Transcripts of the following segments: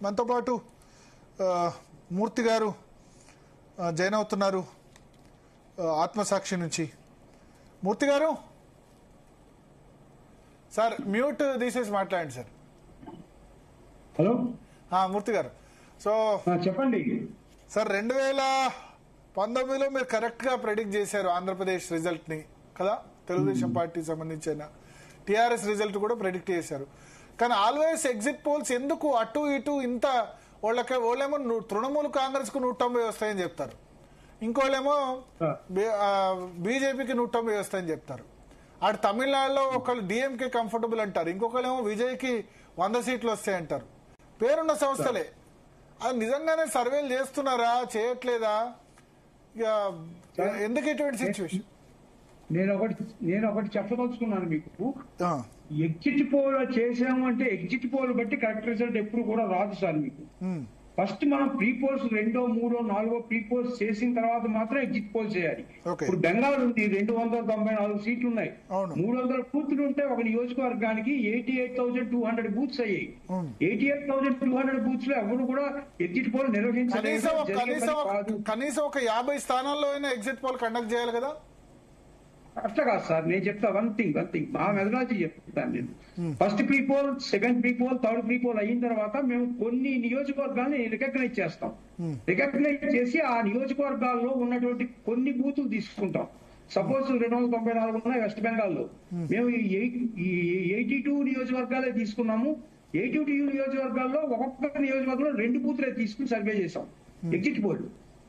మనతో పాటు మూర్తి గారు జాయిన్ అవుతున్నారు ఆత్మసాక్షి నుంచి. మూర్తి గారు సార్ మ్యూట్ తీసేసి మాట్లాడండి సార్. హలో మూర్తి గారు, సో చెప్పండి సార్. 2019లో మీరు కరెక్ట్ గా ప్రెడిక్ట్ చేశారు ఆంధ్రప్రదేశ్ రిజల్ట్ ని కదా, తెలుగుదేశం పార్టీకి సంబంధించిన టీఆర్ఎస్ రిజల్ట్ కూడా ప్రెడిక్ట్ చేశారు. కానీ ఆల్వేస్ ఎగ్జిట్ పోల్స్ ఎందుకు అటు ఇటు ఇంత, వాళ్ళేమో తృణమూల్ కాంగ్రెస్ కు 190 వస్తాయని చెప్తారు, ఇంకోళ్ళేమో బీజేపీకి 190 వస్తాయని చెప్తారు. అటు తమిళనాడులో ఒకళ్ళు డిఎంకే కంఫర్టబుల్ అంటారు, ఇంకొకళ్ళేమో విజయ్కి 100 సీట్లు వస్తాయంటారు. పేరున్న సంస్థలే. అది నిజంగానే సర్వేలు చేస్తున్నారా, చేయట్లేదా? ఇక ఎందుకు ఇటువంటి సిచ్యువేషన్? నేను ఒకటి చెప్పదలుచుకున్నాను మీకు. ఎగ్జిట్ పోల్ చేసాము అంటే ఎగ్జిట్ పోల్ బట్టి కరెక్ట్ రిజల్ట్ ఎప్పుడు కూడా రాదు సార్ మీకు. ఫస్ట్ మనం ప్రీ పోల్స్ 2, 3, 4 ప్రీ పోల్స్ చేసిన తర్వాత మాత్రం ఎగ్జిట్ పోల్ చేయాలి. ఇప్పుడు బెంగాల్ ఉంది, 294 సీట్లు ఉన్నాయి, 300 బూత్లు ఉంటే ఒక నియోజకవర్గానికి 88,200 బూత్స్ అయ్యాయి. 88,200 బూత్స్ లో ఎవరు కూడా ఎగ్జిట్ పోల్ నిర్వహించలేదు. కనీసం ఒక 50 స్థానాల్లో అయినా ఎగ్జిట్ పోల్ కండక్ట్ చేయాలి కదా. అట్లా కాదు సార్, నేను చెప్తా వన్ థింగ్ మా మెథడాలజీ చెప్తాను నేను. First pre poll, second pre poll, third pre poll అయిన తర్వాత మేము కొన్ని నియోజకవర్గాల్ని రికగ్నైజ్ చేస్తాం. రికగ్నైజ్ చేసి ఆ నియోజకవర్గాల్లో ఉన్నటువంటి కొన్ని బూతులు తీసుకుంటాం. సపోజ్ 294 ఉన్నాయి వెస్ట్ బెంగాల్లో, మేము 82 నియోజకవర్గాలే తీసుకున్నాము. 82 నియోజకవర్గాల్లో ఒక్కొక్క నియోజకవర్గంలో 2 బూతులే తీసుకుని సర్వే చేసాం ఎగ్జిట్ పోల్.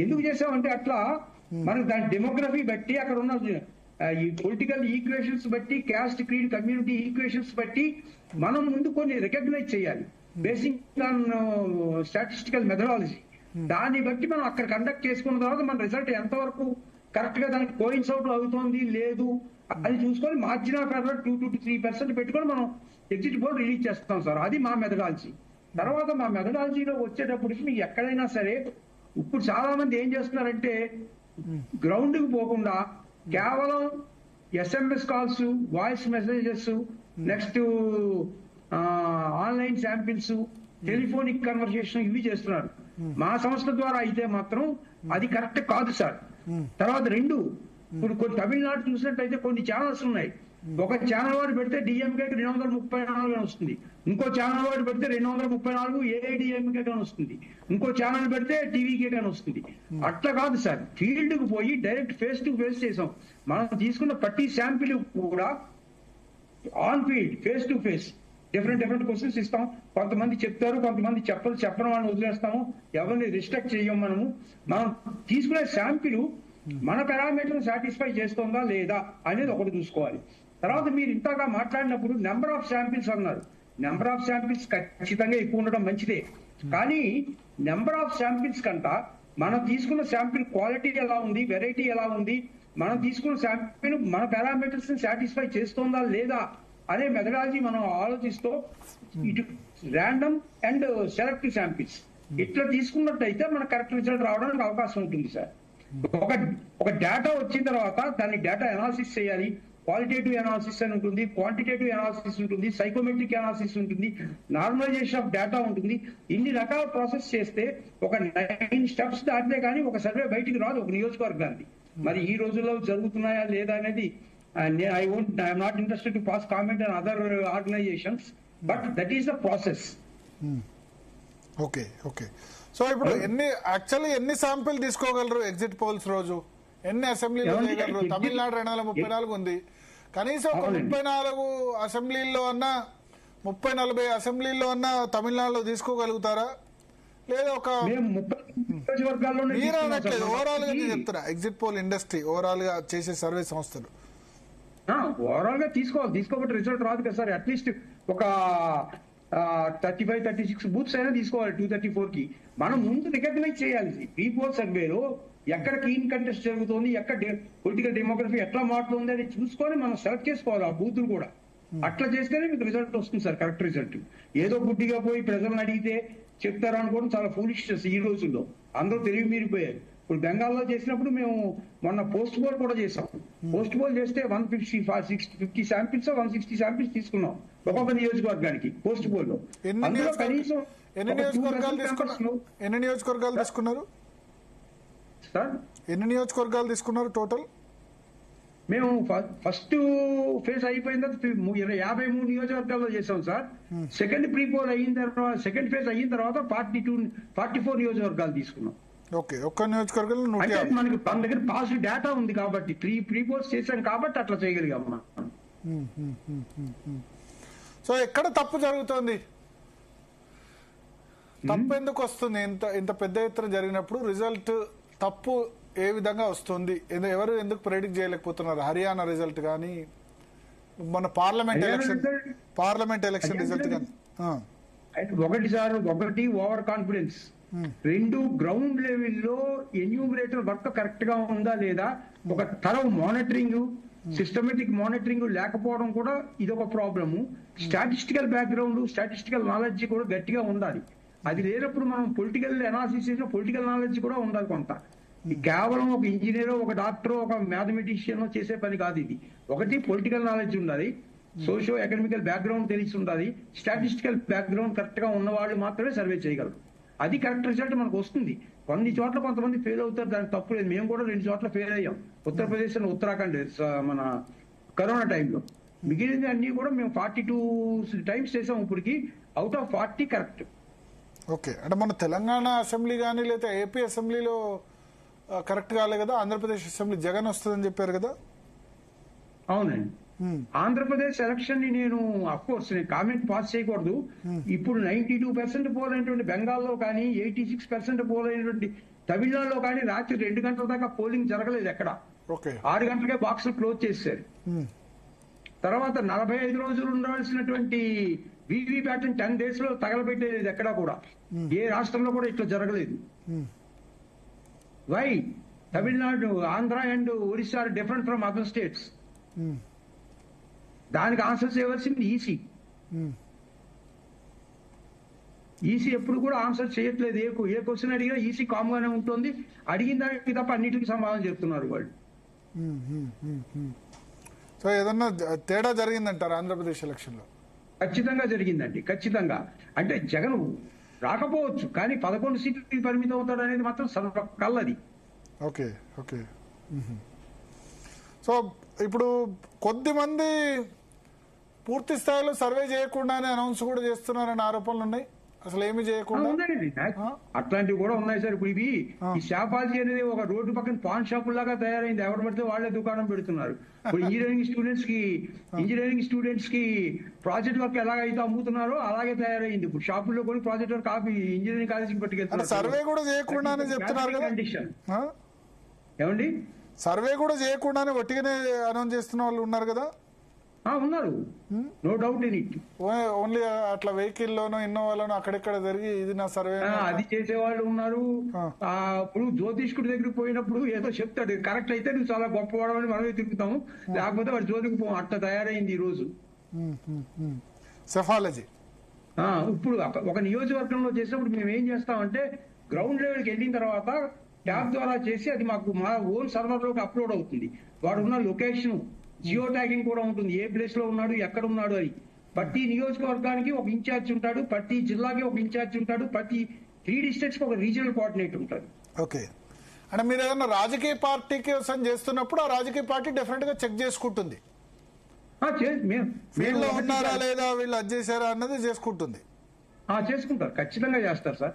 ఎందుకు చేసామంటే అట్లా మనకు దాని డెమోగ్రఫీ బట్టి, అక్కడ ఉన్న ఈ పొలిటికల్ ఈక్వేషన్స్ బట్టి, క్యాస్ట్ క్రీడ్ కమ్యూనిటీ ఈక్వేషన్స్ బట్టి మనం ముందు కొన్ని రికగ్నైజ్ చేయాలి బేసిక్ ఆన్ స్టాటిస్టికల్ మెథడాలజీ. దాన్ని బట్టి మనం అక్కడ కండక్ట్ చేసుకున్న తర్వాత మన రిజల్ట్ ఎంతవరకు కరెక్ట్ గా దానికి కోయిన్సైడ్ అవుతోంది లేదు అది చూసుకొని మార్జిన్ ఆఫ్ ఎర్రర్ 2 to 3% పెట్టుకొని మనం ఎగ్జిట్ పోల్ రిలీజ్ చేస్తాం సార్. అది మా మెథడాలజీ. తర్వాత మా మెథడాలజీలో వచ్చేటప్పటికి మీకు ఎక్కడైనా సరే ఇప్పుడు చాలా మంది ఏం చేస్తున్నారంటే గ్రౌండ్ కి పోకుండా కేవలం SMS calls, voice messages, next online samples, telephonic conversation ఇవి చేస్తున్నారు. మా సంస్థ ద్వారా అయితే మాత్రం అది కరెక్ట్ కాదు సార్. తర్వాత ఇప్పుడు కొన్ని తమిళనాడు చూసినట్టయితే కొన్ని ఛానల్స్ ఉన్నాయి. ఒక ఛానల్ వాడు పెడితే డిఎంకేకి 234 అని వస్తుంది, ఇంకో ఛానల్ వాడు పెడితే 234 ఏఐడిఎంకే కానీ వస్తుంది, ఇంకో ఛానల్ పెడితే టీవీకే కానీ వస్తుంది. అట్లా కాదు సార్, ఫీల్డ్ కు పోయి డైరెక్ట్ ఫేస్ టు ఫేస్ చేసాం. మనం తీసుకున్న ప్రతి శాంపిల్ కూడా on field face to face different questions ఇస్తాం. కొంతమంది చెప్తారు, కొంతమంది చెప్పని వాళ్ళని వదిలేస్తాము, ఎవరిని రిస్ట్రిక్ట్ చేయం. మనం తీసుకునే శాంపిల్ మన పారామీటర్ సాటిస్ఫై చేస్తుందా లేదా అనేది ఒకటి చూసుకోవాలి. తర్వాత మీరు ఇంతగా మాట్లాడినప్పుడు నెంబర్ ఆఫ్ శాంపిల్స్ అన్నారు. నెంబర్ ఆఫ్ శాంపిల్స్ ఖచ్చితంగా ఎక్కువ ఉండడం మంచిదే, కానీ నెంబర్ ఆఫ్ శాంపిల్స్ కంట మనం తీసుకున్న శాంపిల్ క్వాలిటీ ఎలా ఉంది, వెరైటీ ఎలా ఉంది, మనం తీసుకున్న శాంపిల్ మన పారామీటర్స్ ని సాటిస్ఫై చేస్తుందా లేదా అనే మెథడాలజీ మనం ఆలోచిస్తూ ఇటు ర్యాండమ్ అండ్ సెలెక్టివ్ శాంపిల్స్ ఇట్లా తీసుకున్నట్టయితే మన కరెక్ట్ రిజల్ట్ రావడానికి అవకాశం ఉంటుంది సార్. ఒక డేటా వచ్చిన తర్వాత దాన్ని డేటా అనాలిసిస్ చేయాలి. క్వాలిటేటివ్ అనాలిసిస్ అని ఉంటుంది, క్వాంటిటేటివ్ అనాలిసిస్ ఉంటుంది, సైకోమెట్రిక్ అనాలిసిస్ ఉంటుంది, నార్మలైజేషన్ ఆఫ్ డేటా ఉంటుంది. ఇన్ని రకాల ప్రాసెస్ చేస్తే ఒక 9 స్టెప్స్ దాటితే కానీ ఒక సర్వే బయటికి రాదు ఒక నియోజకవర్గానికి. మరి ఈ రోజుల్లో జరుగుతున్నాయా లేదా అనేది I'm not interested to pass comment on other organisations, but that is the process. Okay. So ఇప్పుడు ఎన్ని శాంపిల్ తీసుకోగలరు ఎగ్జిట్ పోల్స్ రోజు? ఎన్ని అసెంబ్లీలో చేయగలరు? తమిళనాడు 234 ఉంది, కనీసం ఒక 34 అసెంబ్లీల్లో అన్నా 30-40 అసెంబ్లీల్లో అన్నా తమిళనాడులో తీసుకోగలుగుతారా? లేదా ఒక మీరు అనట్లేదు, ఓవరాల్ గా చెప్తున్నా ఎగ్జిట్ పోల్ ఇండస్ట్రీ ఓవరాల్ గా చేసే సర్వే సంస్థలు ఓవరాల్ గా తీసుకోబట్టి రిజల్ట్ రాదు కదా సార్. అట్లీస్ట్ ఒక 35-36 బూత్స్ అయినా తీసుకోవాలి 234 కి. మనం ముందు రికగ్నైజ్ చేయాలి ప్రీ పోల్ సర్వేలో ఎక్కడ క్లీన్ కంటెస్ట్ జరుగుతుంది, ఎక్కడ పొలిటికల్ డెమోగ్రఫీ ఎట్లా మారుతుంది అని చూసుకొని మనం సెలెక్ట్ చేసుకోవాలి ఆ బూతులు కూడా. అట్లా చేస్తేనే మీకు రిజల్ట్ వస్తుంది సార్, కరెక్ట్ రిజల్ట్. ఏదో గుడ్డిగా పోయి ప్రజలను అడిగితే చెప్తారు అనుకోవడం చాలా ఫూలిష్నెస్ ఈ రోజుల్లో. అందరూ తెలివి మీరిపోయారు. ఇప్పుడు బెంగాల్లో చేసినప్పుడు మేము మొన్న పోస్ట్ పోల్ కూడా చేసాం. పోస్ట్ పోల్ చేస్తే 150 శాంపిల్స్ 160 శాంపిల్స్ తీసుకున్నాం ఒక్కొక్క నియోజకవర్గానికి పోస్ట్ పోల్ లో. అందులో కనీసం ఎన్ని నియోజకవర్గాలు తీసుకున్నారు సార్ ఎన్ని నియోజకవర్గాలు తీసుకున్నారు టోటల్? మేము ఫస్ట్ ఫేజ్ అయిపోయిన తర్వాత 53 నియోజకవర్గాల్లో చేసాం సార్. సెకండ్ ప్రీ పోల్ అయిన తర్వాత, సెకండ్ ఫేజ్ అయిన తర్వాత 44 నియోజకవర్గాలు తీసుకున్నాం. ఓకే, ఒక్క నియోజకవర్గంలో అంటే మనకి మన దగ్గర పాజిటివ్ డేటా ఉంది కాబట్టి, ప్రీ పోల్స్ చేశాం కాబట్టి అట్లా చేయగలిగాం. సో ఎక్కడ తప్పు జరుగుతోంది? తప్పు ఎందుకు వస్తుంది? ఇంత పెద్ద ఎత్తున జరిగినప్పుడు రిజల్ట్ తప్పు ఏ విధంగా వస్తుంది? ఎవరు ఎందుకు ప్రెడిక్ట్ చేయలేకపోతున్నారు? హర్యానా రిజల్ట్ కానీ, మన పార్లమెంట్ ఎలక్షన్ రిజల్ట్ కానీ. ఒకటి ఓవర్ కాన్ఫిడెన్స్, రెండు గ్రౌండ్ లెవెల్లో ఎన్యూమరేటర్ వర్క్ కరెక్ట్ గా ఉందా లేదా, ఒక తరం మానిటరింగ్, సిస్టమేటిక్ మానిటరింగ్ లేకపోవడం కూడా ఇదొక problem. Statistical background, statistical knowledge కూడా గట్టిగా ఉండాలి. అది లేనప్పుడు మనం పొలిటికల్ అనాలిసిస్ చేసిన పొలిటికల్ నాలెడ్జ్ కూడా ఉండాలి కొంత. కేవలం ఒక ఇంజనీర్, ఒక డాక్టర్, ఒక మ్యాథమెటిషియన్ చేసే పని కాదు ఇది. ఒకటి పొలిటికల్ నాలెడ్జ్ ఉండాలి, సోషియో ఎకనామికల్ బ్యాక్గ్రౌండ్ తెలిసి ఉండాలి, స్టాటిస్టికల్ బ్యాక్గ్రౌండ్ కరెక్ట్ గా ఉన్న వాళ్ళు మాత్రమే సర్వే చేయగలరు. అది కరెక్ట్ రిజల్ట్ మనకు వస్తుంది. కొన్ని చోట్ల కొంతమంది ఫెయిల్ అవుతారు, దానికి తప్పు లేదు. మేము కూడా 2 చోట్ల ఫెయిల్ అయ్యాం, ఉత్తరప్రదేశ్ అండ్ ఉత్తరాఖండ్ మన కరోనా టైంలో. మిగిలింది అన్ని కూడా మేము 42 టైమ్స్ చేసాం ఇప్పటికి. Out of 40 correct. ఓకే, అంటే మన తెలంగాణ అసెంబ్లీ కానీ లేదా ఏపీ అసెంబ్లీలో కరెక్ట్ కాలే కదా? ఆంధ్రప్రదేశ్ అసెంబ్లీ జగన్ వస్తుందని చెప్పారు కదా? అవునండి. ఆంధ్రప్రదేశ్ ఎలక్షన్ ని నేను అఫ్కోర్స్ నేను కామెంట్ పాస్ చేయకూడదు. ఇప్పుడు 92% పోల్ అయినటువంటి బెంగాల్లో కానీ, 86% పోల్ అయినటువంటి తమిళనాడులో కానీ రాత్రి 2 గంటల దాకా పోలింగ్ జరగలేదు ఎక్కడ. 6 గంటలకే బాక్సులు క్లోజ్ చేశారు. తర్వాత 45 రోజులు ఉండాల్సినటువంటి వీవీప్యాట్ 10 days లో తగలబెట్టేది ఎక్కడా కూడా. ఏ రాష్ట్రంలో కూడా ఇట్లా జరగలేదు. Why Tamil Nadu, Andhra and Orissa are different from other states? దానికి ఆన్సర్ చేయవలసింది ఈసీ. ఈసీ ఎప్పుడు కూడా ఆన్సర్ చేయట్లేదు. ఏ క్వశ్చన్ అడిగినా ఈసీ కామ్ గానే ఉంటుంది. అడిగిన దానికి తప్ప అన్నిటికీ సమాధానం చెప్తున్నారు వాళ్ళు. సో ఏదన్నా తేడా జరిగిందంటారు ఆంధ్రప్రదేశ్ ఎలక్షన్ లో? ఖచ్చితంగా జరిగిందండి, ఖచ్చితంగా. అంటే జగన్ రాకపోవచ్చు, కానీ 11 సీట్లు పరిమితం అవుతాడు అనేది మాత్రం కల్లది. Okay okay. సో ఇప్పుడు కొద్దిమంది పూర్తి స్థాయిలో సర్వే చేయకుండానే అనౌన్స్ కూడా చేస్తున్నారని ఆరోపణలు ఉన్నాయి. అసలు ఏమి చేయకుండా ఉన్నాయండి, అట్లాంటివి కూడా ఉన్నాయి సార్. ఇప్పుడు ఇవి ఈ షాపాలజీ అనేది ఒక రోడ్డు పక్కన పాన్ షాప్ లాగా తయారైంది. ఎవరు పడితే వాళ్ళే దుకాణం పెడుతున్నారు. ఇప్పుడు ఇంజనీరింగ్ స్టూడెంట్స్ కి ప్రాజెక్ట్ వర్క్ ఎలాగైతే అమ్ముతున్నారో అలాగే తయారైంది. ఇప్పుడు షాపుల్లో కూడా ప్రాజెక్ట్ వర్క్ ఆపి ఇంజనీరింగ్ కాలేజీకి పట్టుకెళ్తారు. సర్వే కూడా చేయకుండానే చెప్తున్నారు కదా. ఏమండి, సర్వే కూడా చేయకుండానే ఒట్టిగానే అనౌన్స్ చేస్తున్న వాళ్ళు ఉన్నారు కదా? ఉన్నారు, no doubt in it. Only అట్లా వెహికల్ లోనో ఇన్నోవాలోనో అక్కడెక్కడ జరిగి ఇది నా సర్వే అది చేసేవాళ్ళు ఉన్నారు. ఇప్పుడు జ్యోతిష్కుడి దగ్గరికి పోయినప్పుడు ఏదో చెప్తాడు, కరెక్ట్ అయితే నువ్వు చాలా గొప్పవాడు అని మనమే తిరుగుతాము, లేకపోతే వాడు జ్యోతికి పోం. అట్లా తయారైంది ఈ రోజు సెఫాలజీ. ఇప్పుడు ఒక నియోజకవర్గంలో చేసినప్పుడు మేము ఏం చేస్తామంటే, గ్రౌండ్ లెవెల్కి వెళ్ళిన తర్వాత ట్యాబ్ ద్వారా చేసి అది మాకు మా ఓన్ సర్వర్ లోకి అప్లోడ్ అవుతుంది. వాడు ఉన్న లొకేషన్, జియో ట్యాగింగ్ కూడా ఉంటుంది, ఏ ప్లేస్ లో ఉన్నాడు, ఎక్కడ ఉన్నాడు అని. ప్రతి నియోజకవర్గానికి ఒక ఇన్ఛార్జ్ ఉంటాడు, ప్రతి జిల్లాకి ఒక ఇన్ఛార్జ్ ఉంటాడు, ప్రతి 3 districts కి ఒక రీజనల్ కోఆర్డినేటర్ ఉంటాడు. ఓకే, అంటే మీరు ఏదైనా రాజకీయ పార్టీ కోసం చేస్తున్నప్పుడు ఆ రాజకీయ పార్టీ డెఫినెట్ గా చెక్ చేసుకుంటుంది, వీళ్ళు ఉన్నారా లేదా, వీళ్ళు అది చేశారా అన్నది చేసుకుంటుంది. చేసుకుంటారు, ఖచ్చితంగా చేస్తారు సార్.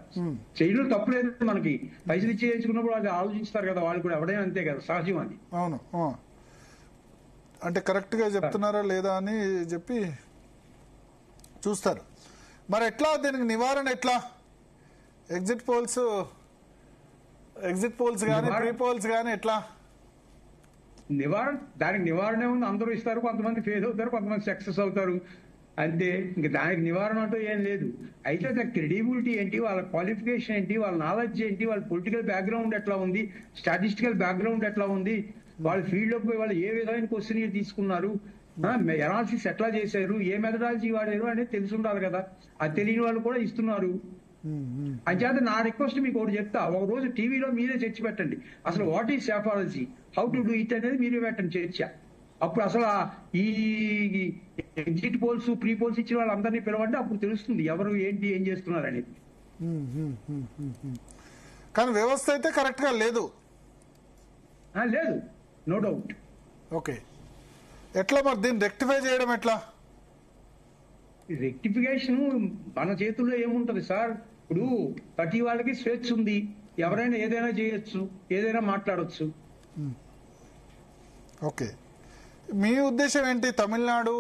చేయడం తప్పులేదు. మనకి పైసలు ఇచ్చి చేయించుకున్నప్పుడు వాళ్ళు ఆలోచిస్తారు కదా, వాళ్ళు కూడా ఎవడైనా అంతే కదా, సహజం అది. అవును, అంటే కరెక్ట్ గా చెప్తున్నారా లేదా అని చెప్పి చూస్తారు. మరి ఎట్లా దీనికి నివారణ ఎట్లా? ఎగ్జిట్ పోల్స్ కానీ ప్రీ పోల్స్ కానీ ఎట్లా దానికి నివారణ ఉంది. అందరూ ఇస్తారు, కొంతమంది ఫెయిల్ అవుతారు, కొంతమంది సక్సెస్ అవుతారు, అంతే. ఇంకా దానికి నివారణ అంటూ ఏం లేదు. అయితే దాని క్రెడిబిలిటీ ఏంటి, వాళ్ళ క్వాలిఫికేషన్ ఏంటి, వాళ్ళ నాలెడ్జ్ ఏంటి, వాళ్ళ పొలిటికల్ బ్యాక్గ్రౌండ్ ఎట్లా ఉంది, స్టాటిస్టికల్ బ్యాక్గ్రౌండ్ ఎట్లా ఉంది, వాళ్ళ ఫీల్డ్ లోకి పోయి వాళ్ళు ఏ విధమైన క్వశ్చన్ తీసుకున్నారు, ఎనాలిసిస్ ఎట్లా చేశారు, ఏ మెథడాలజీ వాడారు అనేది తెలిసి ఉండాలి కదా. అది తెలియని వాళ్ళు కూడా ఇస్తున్నారు. అంచేత నా రిక్వెస్ట్ మీకు ఒకటి చెప్తా, ఒక రోజు టీవీలో మీరే చర్చ పెట్టండి. అసలు what is psephology, how to do it అనేది మీరే పెట్టండి చర్చ. అప్పుడు అసలు ఈ ఎగ్జిట్ పోల్స్, ప్రీ పోల్స్ ఇచ్చిన వాళ్ళందరినీ పిలవండి, అప్పుడు తెలుస్తుంది ఎవరు ఏంటి ఏం చేస్తున్నారు అనేది. కానీ వ్యవస్థ అయితే కరెక్ట్ గా లేదు. లేదు, నో డౌట్. ఓకే, ఎట్లా మరి దీన్ని రెక్టిఫై చేయడం ఎట్లా? రెక్టిఫికేషన్ మన చేతుల్లో ఏముంటది సార్? ఇప్పుడు ప్రతి వాళ్ళకి స్వేచ్ఛ ఉంది, ఎవరైనా ఏదైనా చేయొచ్చు, ఏదైనా మాట్లాడొచ్చు. ఓకే, మీ ఉద్దేశం ఏంటి? తమిళనాడు